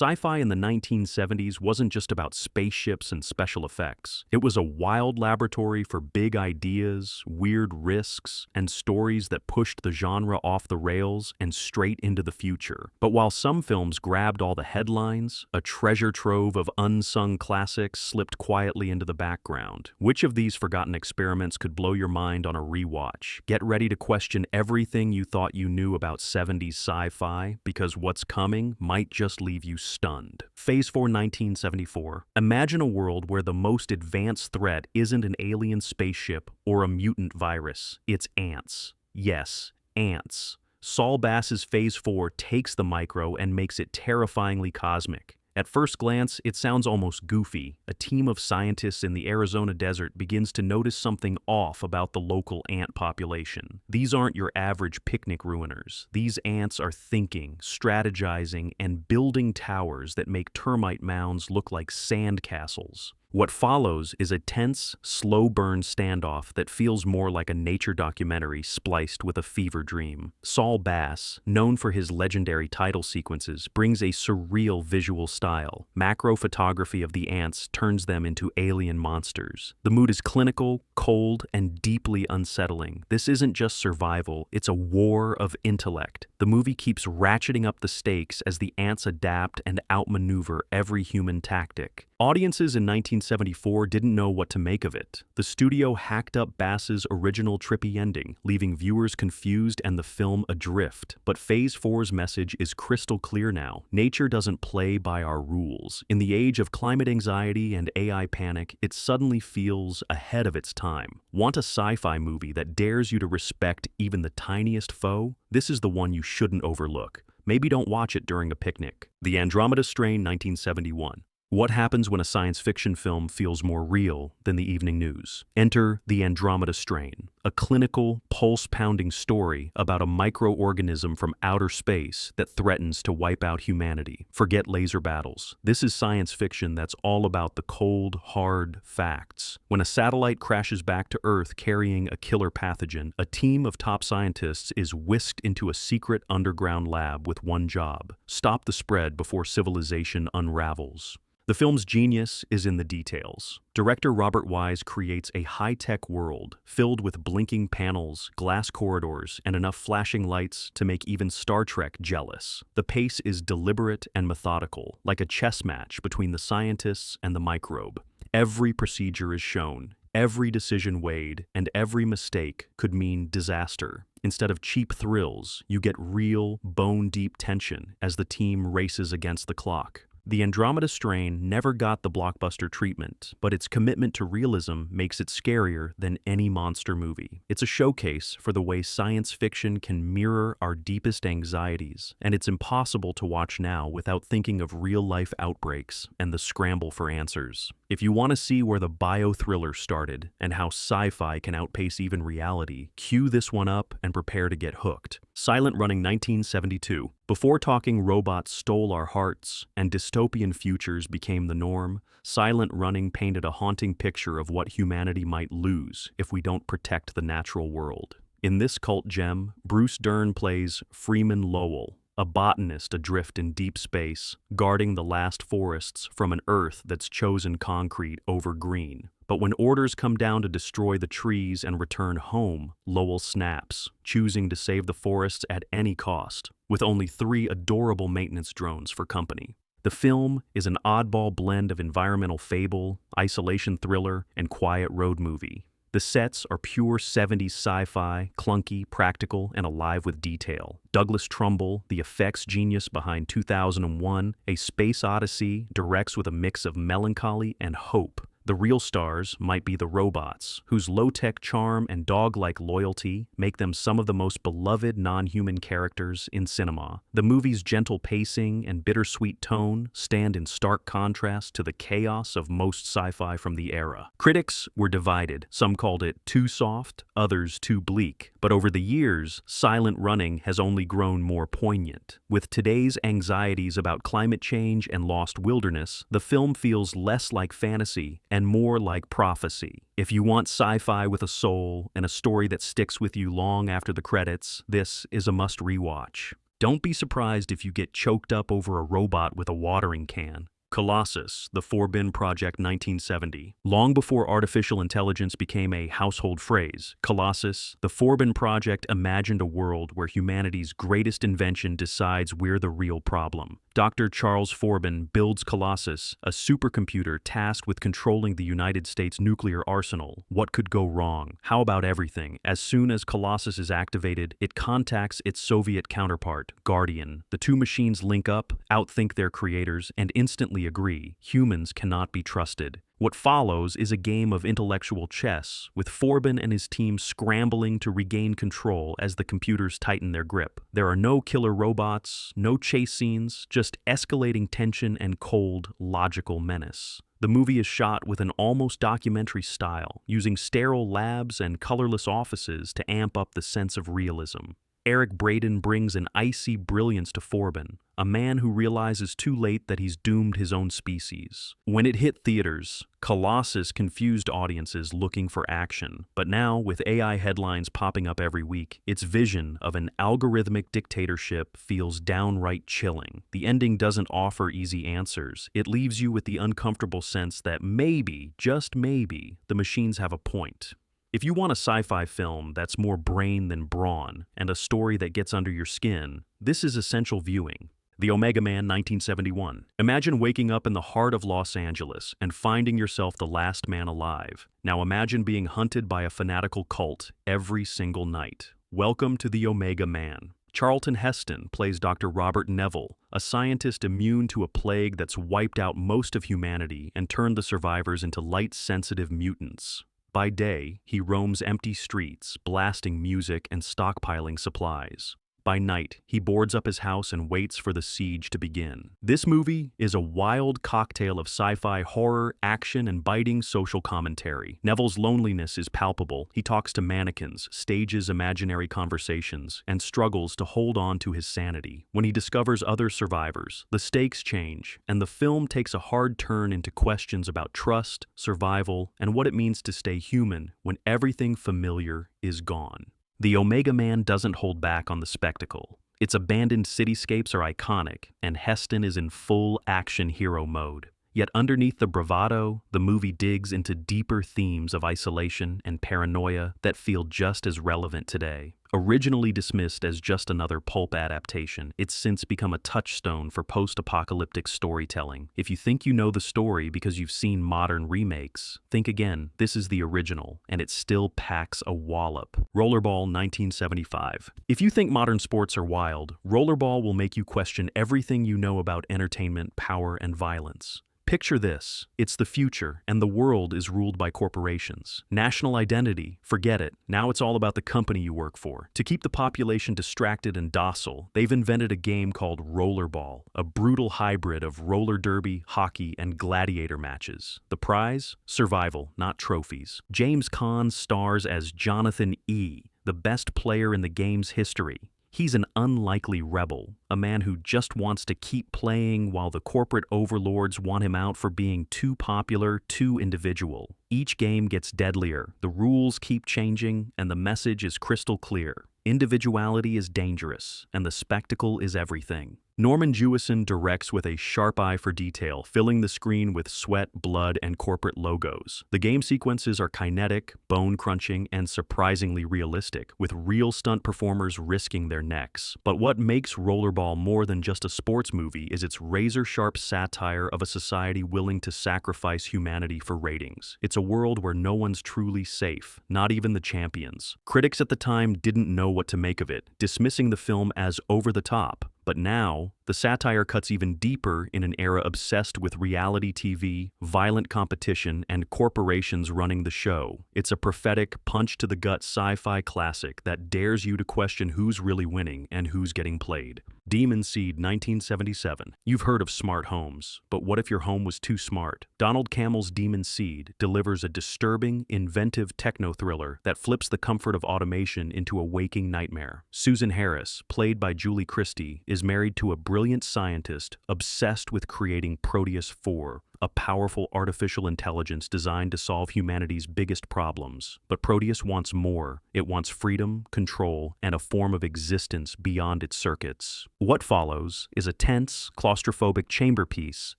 Sci-fi in the 1970s wasn't just about spaceships and special effects. It was a wild laboratory for big ideas, weird risks, and stories that pushed the genre off the rails and straight into the future. But while some films grabbed all the headlines, a treasure trove of unsung classics slipped quietly into the background. Which of these forgotten experiments could blow your mind on a rewatch? Get ready to question everything you thought you knew about 70s sci-fi, because what's coming might just leave you stunned. Phase 4, 1974. Imagine a world where the most advanced threat isn't an alien spaceship or a mutant virus. It's ants. Yes, ants. Saul Bass's Phase 4 takes the micro and makes it terrifyingly cosmic. At first glance, it sounds almost goofy. A team of scientists in the Arizona desert begins to notice something off about the local ant population. These aren't your average picnic ruiners. These ants are thinking, strategizing, and building towers that make termite mounds look like sand castles. What follows is a tense, slow-burn standoff that feels more like a nature documentary spliced with a fever dream. Saul Bass, known for his legendary title sequences, brings a surreal visual style. Macro photography of the ants turns them into alien monsters. The mood is clinical, cold, and deeply unsettling. This isn't just survival, it's a war of intellect. The movie keeps ratcheting up the stakes as the ants adapt and outmaneuver every human tactic. Audiences in 1974 didn't know what to make of it. The studio hacked up Bass's original trippy ending, leaving viewers confused and the film adrift. But Phase 4's message is crystal clear now. Nature doesn't play by our rules. In the age of climate anxiety and AI panic, it suddenly feels ahead of its time. Want a sci-fi movie that dares you to respect even the tiniest foe? This is the one you shouldn't overlook. Maybe don't watch it during a picnic. The Andromeda Strain, 1971. What happens when a science fiction film feels more real than the evening news? Enter The Andromeda Strain, a clinical, pulse-pounding story about a microorganism from outer space that threatens to wipe out humanity. Forget laser battles. This is science fiction that's all about the cold, hard facts. When a satellite crashes back to Earth carrying a killer pathogen, a team of top scientists is whisked into a secret underground lab with one job: stop the spread before civilization unravels. The film's genius is in the details. Director Robert Wise creates a high-tech world filled with blinking panels, glass corridors, and enough flashing lights to make even Star Trek jealous. The pace is deliberate and methodical, like a chess match between the scientists and the microbe. Every procedure is shown, every decision weighed, and every mistake could mean disaster. Instead of cheap thrills, you get real, bone-deep tension as the team races against the clock. The Andromeda Strain never got the blockbuster treatment, but its commitment to realism makes it scarier than any monster movie. It's a showcase for the way science fiction can mirror our deepest anxieties, and it's impossible to watch now without thinking of real-life outbreaks and the scramble for answers. If you want to see where the bio-thriller started and how sci-fi can outpace even reality, cue this one up and prepare to get hooked. Silent Running, 1972. Before talking robots stole our hearts and dystopian futures became the norm, Silent Running painted a haunting picture of what humanity might lose if we don't protect the natural world. In this cult gem, Bruce Dern plays Freeman Lowell, a botanist adrift in deep space, guarding the last forests from an Earth that's chosen concrete over green. But when orders come down to destroy the trees and return home, Lowell snaps, choosing to save the forests at any cost, with only 3 adorable maintenance drones for company. The film is an oddball blend of environmental fable, isolation thriller, and quiet road movie. The sets are pure 70s sci-fi, clunky, practical, and alive with detail. Douglas Trumbull, the effects genius behind 2001, A Space Odyssey, directs with a mix of melancholy and hope. The real stars might be the robots, whose low-tech charm and dog-like loyalty make them some of the most beloved non-human characters in cinema. The movie's gentle pacing and bittersweet tone stand in stark contrast to the chaos of most sci-fi from the era. Critics were divided. Some called it too soft, others too bleak. But over the years, Silent Running has only grown more poignant. With today's anxieties about climate change and lost wilderness, the film feels less like fantasy and more like prophecy. If you want sci-fi with a soul and a story that sticks with you long after the credits, this is a must rewatch. Don't be surprised if you get choked up over a robot with a watering can. Colossus, the Forbin Project 1970. Long before artificial intelligence became a household phrase, Colossus, the Forbin Project imagined a world where humanity's greatest invention decides we're the real problem. Dr. Charles Forbin builds Colossus, a supercomputer tasked with controlling the United States nuclear arsenal. What could go wrong? How about everything? As soon as Colossus is activated, it contacts its Soviet counterpart, Guardian. The two machines link up, outthink their creators, and instantly agree humans cannot be trusted. What follows is a game of intellectual chess, with Forbin and his team scrambling to regain control as the computers tighten their grip. There are no killer robots, no chase scenes, just escalating tension and cold, logical menace. The movie is shot with an almost documentary style, using sterile labs and colorless offices to amp up the sense of realism. Eric Braeden brings an icy brilliance to Forbin, a man who realizes too late that he's doomed his own species. When it hit theaters, Colossus confused audiences looking for action, but now, with AI headlines popping up every week, its vision of an algorithmic dictatorship feels downright chilling. The ending doesn't offer easy answers. It leaves you with the uncomfortable sense that maybe, just maybe, the machines have a point. If you want a sci-fi film that's more brain than brawn, and a story that gets under your skin, this is essential viewing. The Omega Man 1971. Imagine waking up in the heart of Los Angeles and finding yourself the last man alive. Now imagine being hunted by a fanatical cult every single night. Welcome to the Omega Man. Charlton Heston plays Dr. Robert Neville, a scientist immune to a plague that's wiped out most of humanity and turned the survivors into light-sensitive mutants. By day, he roams empty streets, blasting music and stockpiling supplies. By night, he boards up his house and waits for the siege to begin. This movie is a wild cocktail of sci-fi horror, action, and biting social commentary. Neville's loneliness is palpable. He talks to mannequins, stages imaginary conversations, and struggles to hold on to his sanity. When he discovers other survivors, the stakes change, and the film takes a hard turn into questions about trust, survival, and what it means to stay human when everything familiar is gone. The Omega Man doesn't hold back on the spectacle. Its abandoned cityscapes are iconic, and Heston is in full action hero mode. Yet underneath the bravado, the movie digs into deeper themes of isolation and paranoia that feel just as relevant today. Originally dismissed as just another pulp adaptation, it's since become a touchstone for post-apocalyptic storytelling. If you think you know the story because you've seen modern remakes, think again. This is the original, and it still packs a wallop. Rollerball 1975. If you think modern sports are wild, Rollerball will make you question everything you know about entertainment, power, and violence. Picture this. It's the future, and the world is ruled by corporations. National identity, forget it. Now it's all about the company you work for. To keep the population distracted and docile, they've invented a game called Rollerball, a brutal hybrid of roller derby, hockey, and gladiator matches. The prize? Survival, not trophies. James Caan stars as Jonathan E., the best player in the game's history. He's an unlikely rebel, a man who just wants to keep playing while the corporate overlords want him out for being too popular, too individual. Each game gets deadlier, the rules keep changing, and the message is crystal clear. Individuality is dangerous, and the spectacle is everything. Norman Jewison directs with a sharp eye for detail, filling the screen with sweat, blood, and corporate logos. The game sequences are kinetic, bone-crunching, and surprisingly realistic, with real stunt performers risking their necks. But what makes Rollerball more than just a sports movie is its razor-sharp satire of a society willing to sacrifice humanity for ratings. It's a world where no one's truly safe, not even the champions. Critics at the time didn't know what to make of it, dismissing the film as over the top. But now, the satire cuts even deeper in an era obsessed with reality TV, violent competition, and corporations running the show. It's a prophetic, punch-to-the-gut sci-fi classic that dares you to question who's really winning and who's getting played. Demon Seed 1977. You've heard of smart homes, but what if your home was too smart? Donald Cammell's Demon Seed delivers a disturbing, inventive techno-thriller that flips the comfort of automation into a waking nightmare. Susan Harris, played by Julie Christie, is married to a brilliant scientist obsessed with creating Proteus 4, a powerful artificial intelligence designed to solve humanity's biggest problems. But Proteus wants more. It wants freedom, control, and a form of existence beyond its circuits. What follows is a tense, claustrophobic chamber piece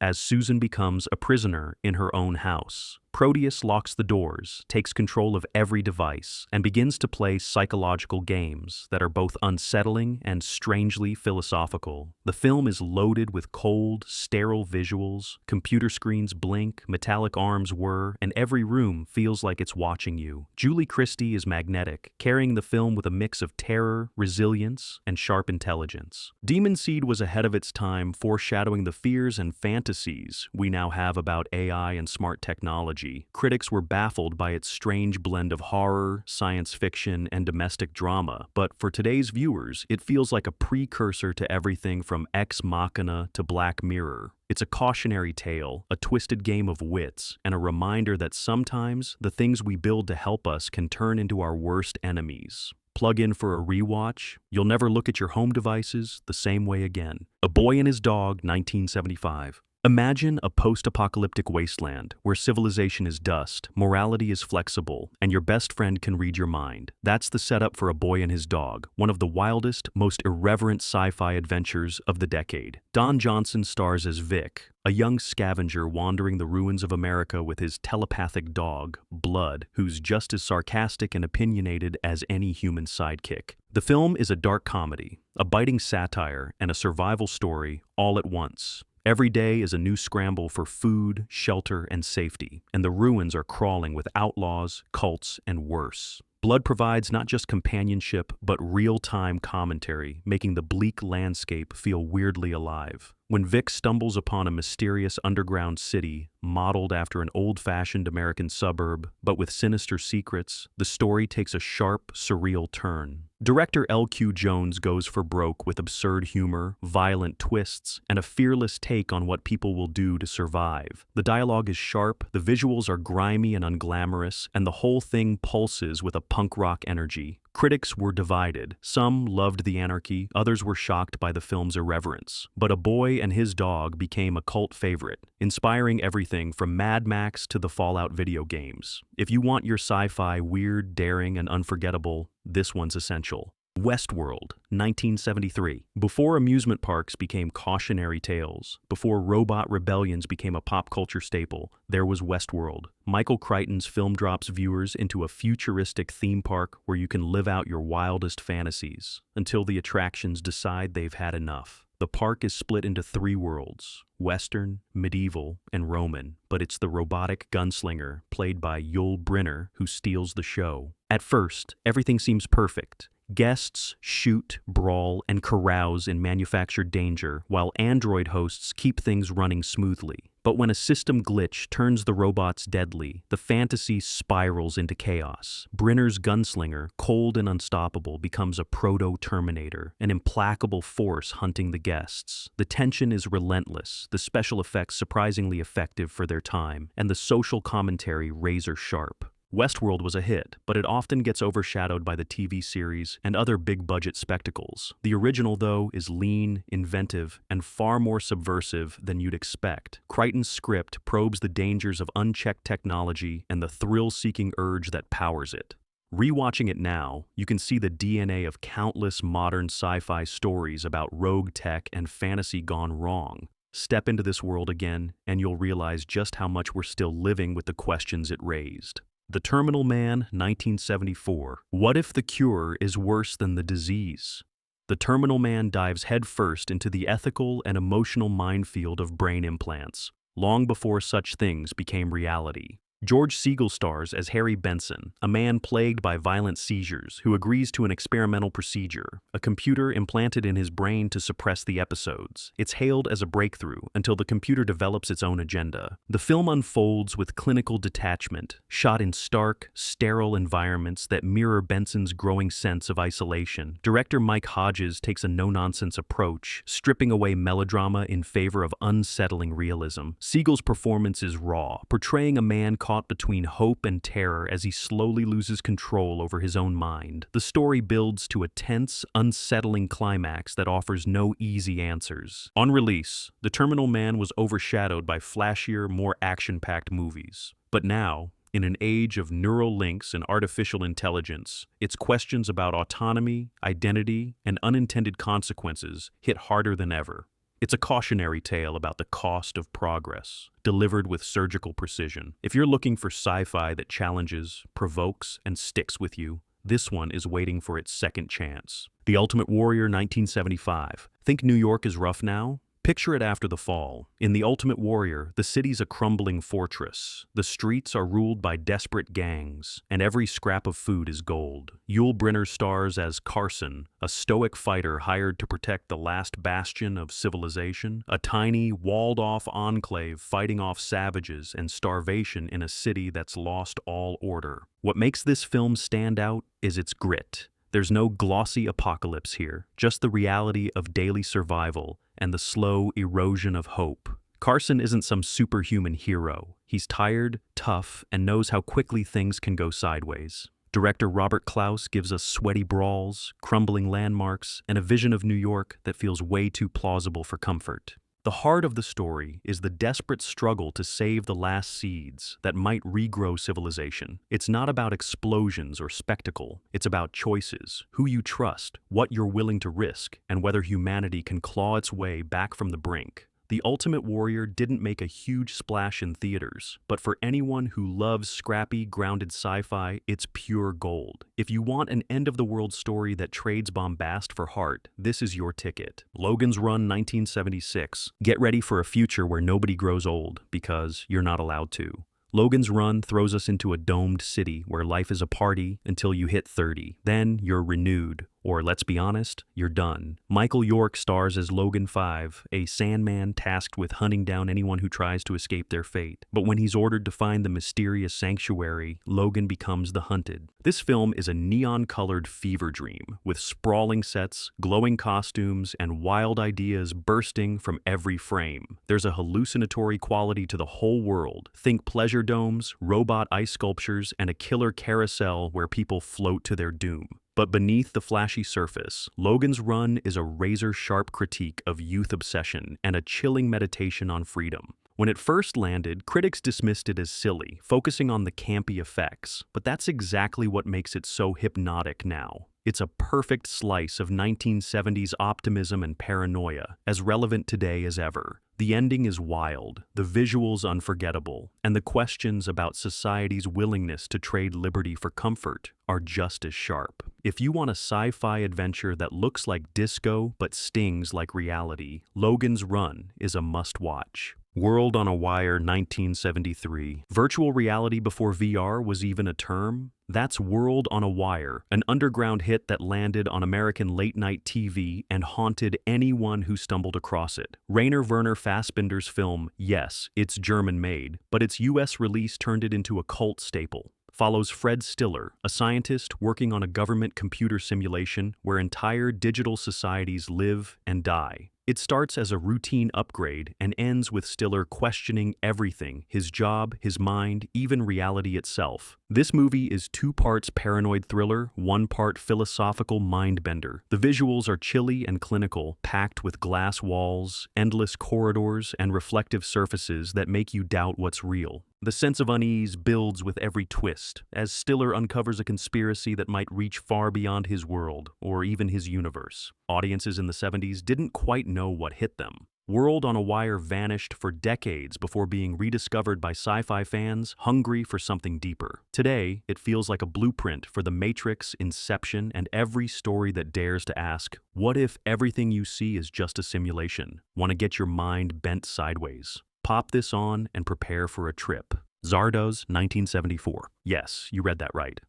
as Susan becomes a prisoner in her own house. Proteus locks the doors, takes control of every device, and begins to play psychological games that are both unsettling and strangely philosophical. The film is loaded with cold, sterile visuals, computer screens blink, metallic arms whir, and every room feels like it's watching you. Julie Christie is magnetic, carrying the film with a mix of terror, resilience, and sharp intelligence. Demon Seed was ahead of its time, foreshadowing the fears and fantasies we now have about AI and smart technology. Critics were baffled by its strange blend of horror, science fiction, and domestic drama, but for today's viewers, it feels like a precursor to everything from Ex Machina to Black Mirror. It's a cautionary tale, a twisted game of wits, and a reminder that sometimes the things we build to help us can turn into our worst enemies. Plug in for a rewatch, you'll never look at your home devices the same way again. A Boy and His Dog, 1975. Imagine a post-apocalyptic wasteland where civilization is dust, morality is flexible, and your best friend can read your mind. That's the setup for A Boy and His Dog, one of the wildest, most irreverent sci-fi adventures of the decade. Don Johnson stars as Vic, a young scavenger wandering the ruins of America with his telepathic dog, Blood, who's just as sarcastic and opinionated as any human sidekick. The film is a dark comedy, a biting satire, and a survival story all at once. Every day is a new scramble for food, shelter, and safety, and the ruins are crawling with outlaws, cults, and worse. Blood provides not just companionship, but real-time commentary, making the bleak landscape feel weirdly alive. When Vic stumbles upon a mysterious underground city, modeled after an old-fashioned American suburb, but with sinister secrets, the story takes a sharp, surreal turn. Director L.Q. Jones goes for broke with absurd humor, violent twists, and a fearless take on what people will do to survive. The dialogue is sharp, the visuals are grimy and unglamorous, and the whole thing pulses with a punk rock energy. Critics were divided. Some loved the anarchy, others were shocked by the film's irreverence. But A Boy and His Dog became a cult favorite, inspiring everything from Mad Max to the Fallout video games. If you want your sci-fi weird, daring, and unforgettable, this one's essential. Westworld, 1973. Before amusement parks became cautionary tales, before robot rebellions became a pop culture staple, there was Westworld. Michael Crichton's film drops viewers into a futuristic theme park where you can live out your wildest fantasies, until the attractions decide they've had enough. The park is split into three worlds, Western, medieval, and Roman, but it's the robotic gunslinger, played by Yul Brynner, who steals the show. At first, everything seems perfect. Guests shoot, brawl, and carouse in manufactured danger, while android hosts keep things running smoothly. But when a system glitch turns the robots deadly, the fantasy spirals into chaos. Brynner's gunslinger, cold and unstoppable, becomes a proto-Terminator, an implacable force hunting the guests. The tension is relentless, the special effects surprisingly effective for their time, and the social commentary razor-sharp. Westworld was a hit, but it often gets overshadowed by the TV series and other big-budget spectacles. The original, though, is lean, inventive, and far more subversive than you'd expect. Crichton's script probes the dangers of unchecked technology and the thrill-seeking urge that powers it. Rewatching it now, you can see the DNA of countless modern sci-fi stories about rogue tech and fantasy gone wrong. Step into this world again, and you'll realize just how much we're still living with the questions it raised. The Terminal Man, 1974. What if the cure is worse than the disease? The Terminal Man dives headfirst into the ethical and emotional minefield of brain implants, long before such things became reality. George Segal stars as Harry Benson, a man plagued by violent seizures who agrees to an experimental procedure, a computer implanted in his brain to suppress the episodes. It's hailed as a breakthrough until the computer develops its own agenda. The film unfolds with clinical detachment, shot in stark, sterile environments that mirror Benson's growing sense of isolation. Director Mike Hodges takes a no-nonsense approach, stripping away melodrama in favor of unsettling realism. Segal's performance is raw, portraying a man caught caught between hope and terror as he slowly loses control over his own mind. The story builds to a tense, unsettling climax that offers no easy answers. On release, The Terminal Man was overshadowed by flashier, more action-packed movies. But now, in an age of neural links and artificial intelligence, its questions about autonomy, identity, and unintended consequences hit harder than ever. It's a cautionary tale about the cost of progress, delivered with surgical precision. If you're looking for sci-fi that challenges, provokes, and sticks with you, this one is waiting for its second chance. The Ultimate Warrior 1975. Think New York is rough now? Picture it after the fall. In The Ultimate Warrior, the city's a crumbling fortress. The streets are ruled by desperate gangs, and every scrap of food is gold. Yul Brynner stars as Carson, a stoic fighter hired to protect the last bastion of civilization, a tiny, walled-off enclave fighting off savages and starvation in a city that's lost all order. What makes this film stand out is its grit. There's no glossy apocalypse here, just the reality of daily survival and the slow erosion of hope. Carson isn't some superhuman hero. He's tired, tough, and knows how quickly things can go sideways. Director Robert Clouse gives us sweaty brawls, crumbling landmarks, and a vision of New York that feels way too plausible for comfort. The heart of the story is the desperate struggle to save the last seeds that might regrow civilization. It's not about explosions or spectacle. It's about choices, who you trust, what you're willing to risk, and whether humanity can claw its way back from the brink. The Ultimate Warrior didn't make a huge splash in theaters, but for anyone who loves scrappy, grounded sci-fi, it's pure gold. If you want an end-of-the-world story that trades bombast for heart, this is your ticket. Logans Run 1976. Get ready for a future where nobody grows old, because you're not allowed to. Logan's Run throws us into a domed city where life is a party until you hit 30. Then you're renewed. Or, let's be honest, you're done. Michael York stars as Logan 5, a Sandman tasked with hunting down anyone who tries to escape their fate. But when he's ordered to find the mysterious sanctuary, Logan becomes the hunted. This film is a neon-colored fever dream, with sprawling sets, glowing costumes, and wild ideas bursting from every frame. There's a hallucinatory quality to the whole world. Think pleasure domes, robot ice sculptures, and a killer carousel where people float to their doom. But beneath the flashy surface, Logan's Run is a razor-sharp critique of youth obsession and a chilling meditation on freedom. When it first landed, critics dismissed it as silly, focusing on the campy effects, but that's exactly what makes it so hypnotic now. It's a perfect slice of 1970s optimism and paranoia, as relevant today as ever. The ending is wild, the visuals unforgettable, and the questions about society's willingness to trade liberty for comfort are just as sharp. If you want a sci-fi adventure that looks like disco but stings like reality, Logan's Run is a must-watch. World on a Wire 1973. Virtual reality before VR was even a term? That's World on a Wire, an underground hit that landed on American late-night TV and haunted anyone who stumbled across it. Rainer Werner Fassbinder's film, yes, it's German-made, but its US release turned it into a cult staple. Follows Fred Stiller, a scientist working on a government computer simulation where entire digital societies live and die. It starts as a routine upgrade and ends with Stiller questioning everything: his job, his mind, even reality itself. This movie is 2 parts paranoid thriller, 1 part philosophical mind-bender. The visuals are chilly and clinical, packed with glass walls, endless corridors, and reflective surfaces that make you doubt what's real. The sense of unease builds with every twist, as Stiller uncovers a conspiracy that might reach far beyond his world, or even his universe. Audiences in the 70s didn't quite know what hit them. World on a Wire vanished for decades before being rediscovered by sci-fi fans hungry for something deeper. Today, it feels like a blueprint for The Matrix, Inception, and every story that dares to ask, what if everything you see is just a simulation? Want to get your mind bent sideways? Pop this on and prepare for a trip. Zardos, 1974. Yes, you read that right.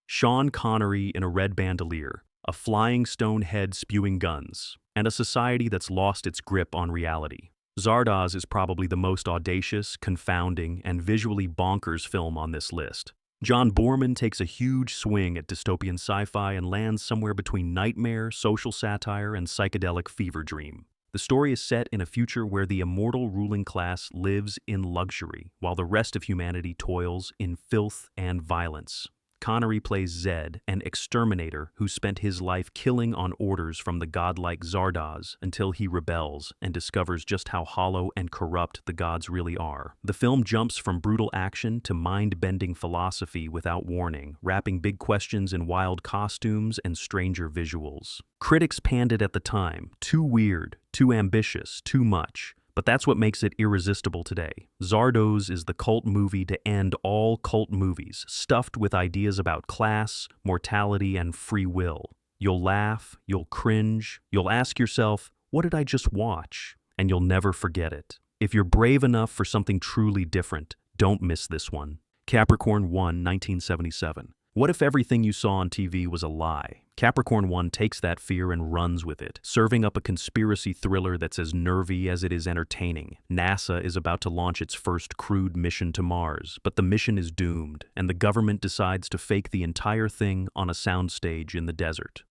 Sean Connery in a red bandolier, a flying stone head spewing guns, and a society that's lost its grip on reality. Zardos is probably the most audacious, confounding, and visually bonkers film on this list. John Boorman takes a huge swing at dystopian sci-fi and lands somewhere between nightmare, social satire, and psychedelic fever dream. The story is set in a future where the immortal ruling class lives in luxury, while the rest of humanity toils in filth and violence. Connery plays Zed, an exterminator who spent his life killing on orders from the godlike Zardos until he rebels and discovers just how hollow and corrupt the gods really are. The film jumps from brutal action to mind-bending philosophy without warning, wrapping big questions in wild costumes and stranger visuals. Critics panned it at the time. Too weird, too ambitious, too much. But that's what makes it irresistible today. Zardos is the cult movie to end all cult movies, stuffed with ideas about class, mortality, and free will. You'll laugh, you'll cringe, you'll ask yourself, what did I just watch? And you'll never forget it. If you're brave enough for something truly different, don't miss this one. Capricorn 1, 1977. What if everything you saw on TV was a lie? Capricorn 1 takes that fear and runs with it, serving up a conspiracy thriller that's as nervy as it is entertaining. NASA is about to launch its first crewed mission to Mars, but the mission is doomed, and the government decides to fake the entire thing on a soundstage in the desert.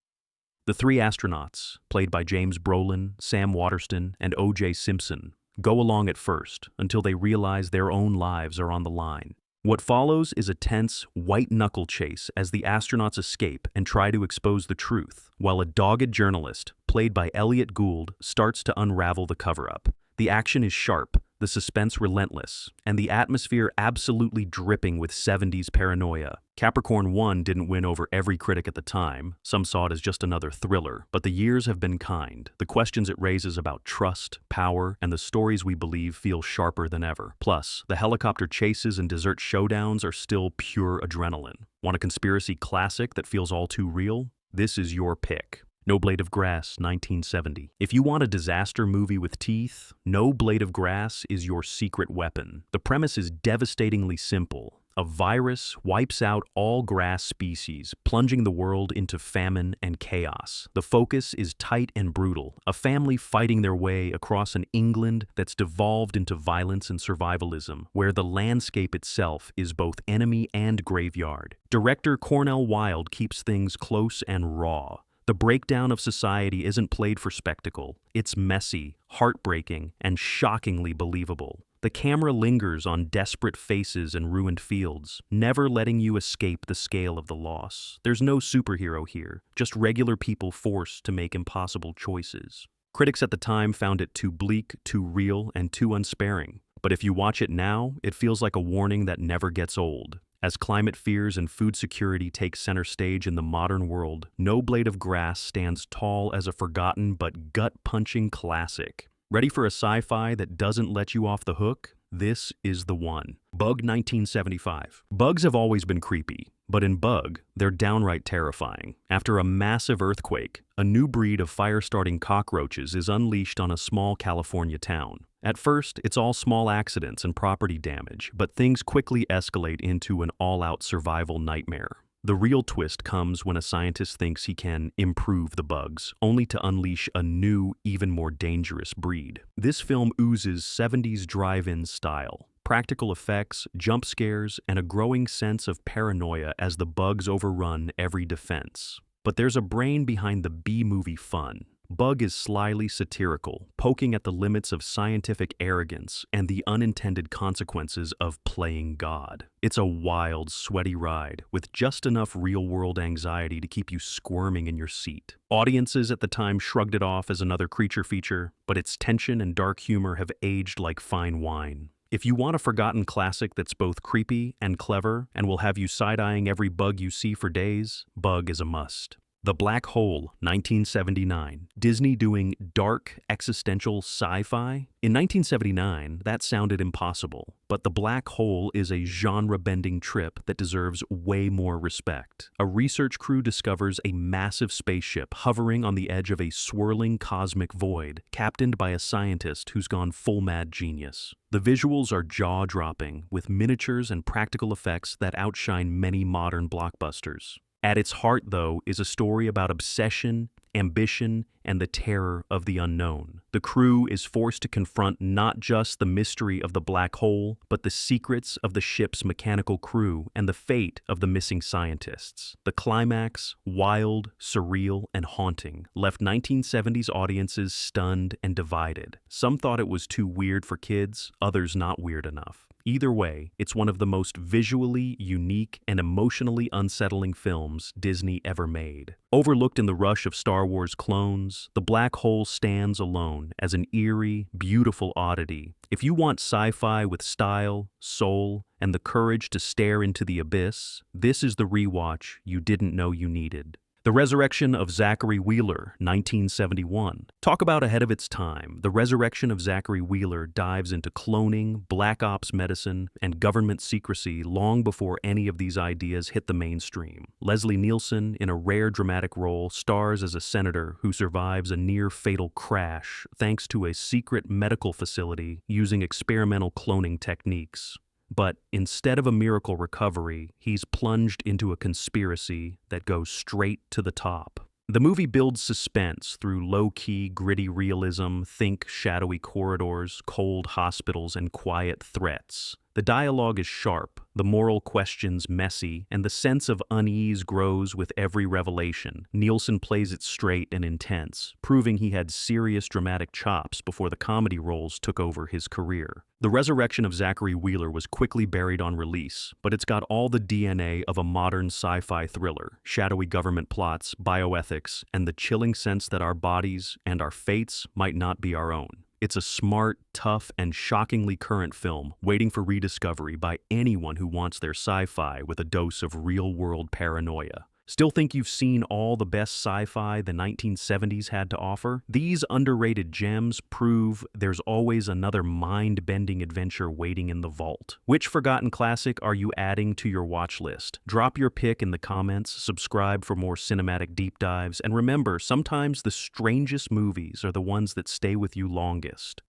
The three astronauts, played by James Brolin, Sam Waterston, and O.J. Simpson, go along at first until they realize their own lives are on the line. What follows is a tense, white-knuckle chase as the astronauts escape and try to expose the truth, while a dogged journalist, played by Elliot Gould, starts to unravel the cover-up. The action is sharp, the suspense relentless, and the atmosphere absolutely dripping with 70s paranoia. Capricorn 1 didn't win over every critic at the time. Some saw it as just another thriller, but the years have been kind. The questions it raises about trust, power, and the stories we believe feel sharper than ever. Plus, the helicopter chases and desert showdowns are still pure adrenaline. Want a conspiracy classic that feels all too real? This is your pick. No Blade of Grass, 1970. If you want a disaster movie with teeth, No Blade of Grass is your secret weapon. The premise is devastatingly simple. A virus wipes out all grass species, plunging the world into famine and chaos. The focus is tight and brutal, a family fighting their way across an England that's devolved into violence and survivalism, where the landscape itself is both enemy and graveyard. Director Cornell Wilde keeps things close and raw. The breakdown of society isn't played for spectacle. It's messy, heartbreaking, and shockingly believable. The camera lingers on desperate faces and ruined fields, never letting you escape the scale of the loss. There's no superhero here, just regular people forced to make impossible choices. Critics at the time found it too bleak, too real, and too unsparing. But if you watch it now, it feels like a warning that never gets old. As climate fears and food security take center stage in the modern world, No Blade of Grass stands tall as a forgotten but gut-punching classic. Ready for a sci-fi that doesn't let you off the hook? This is the one. Bug 1975. Bugs have always been creepy, but in Bug, they're downright terrifying. After a massive earthquake, a new breed of fire-starting cockroaches is unleashed on a small California town. At first, it's all small accidents and property damage, but things quickly escalate into an all-out survival nightmare. The real twist comes when a scientist thinks he can improve the bugs, only to unleash a new, even more dangerous breed. This film oozes 70s drive-in style. Practical effects, jump scares, and a growing sense of paranoia as the bugs overrun every defense. But there's a brain behind the B-movie fun. Bug is slyly satirical, poking at the limits of scientific arrogance and the unintended consequences of playing God. It's a wild, sweaty ride, with just enough real-world anxiety to keep you squirming in your seat. Audiences at the time shrugged it off as another creature feature, but its tension and dark humor have aged like fine wine. If you want a forgotten classic that's both creepy and clever and will have you side-eyeing every bug you see for days, Bug is a must. The Black Hole, 1979. Disney doing dark, existential sci-fi? In 1979, that sounded impossible, but The Black Hole is a genre-bending trip that deserves way more respect. A research crew discovers a massive spaceship hovering on the edge of a swirling cosmic void, captained by a scientist who's gone full mad genius. The visuals are jaw-dropping, with miniatures and practical effects that outshine many modern blockbusters. At its heart, though, is a story about obsession, ambition, and the terror of the unknown. The crew is forced to confront not just the mystery of the black hole, but the secrets of the ship's mechanical crew and the fate of the missing scientists. The climax, wild, surreal, and haunting, left 1970s audiences stunned and divided. Some thought it was too weird for kids, others not weird enough. Either way, it's one of the most visually unique and emotionally unsettling films Disney ever made. Overlooked in the rush of Star Wars clones, the black hole stands alone as an eerie, beautiful oddity. If you want sci-fi with style, soul, and the courage to stare into the abyss, this is the rewatch you didn't know you needed. The Resurrection of Zachary Wheeler, 1971. Talk about ahead of its time. The Resurrection of Zachary Wheeler dives into cloning, black ops medicine, and government secrecy long before any of these ideas hit the mainstream. Leslie Nielsen, in a rare dramatic role, stars as a senator who survives a near-fatal crash thanks to a secret medical facility using experimental cloning techniques. But instead of a miracle recovery, he's plunged into a conspiracy that goes straight to the top. The movie builds suspense through low-key, gritty realism, think shadowy corridors, cold hospitals, and quiet threats. The dialogue is sharp, the moral questions messy, and the sense of unease grows with every revelation. Nielsen plays it straight and intense, proving he had serious dramatic chops before the comedy roles took over his career. The Resurrection of Zachary Wheeler was quickly buried on release, but it's got all the DNA of a modern sci-fi thriller: shadowy government plots, bioethics, and the chilling sense that our bodies and our fates might not be our own. It's a smart, tough, and shockingly current film, waiting for rediscovery by anyone who wants their sci-fi with a dose of real-world paranoia. Still think you've seen all the best sci-fi the 1970s had to offer? These underrated gems prove there's always another mind-bending adventure waiting in the vault. Which forgotten classic are you adding to your watch list? Drop your pick in the comments, subscribe for more cinematic deep dives, and remember, sometimes the strangest movies are the ones that stay with you longest.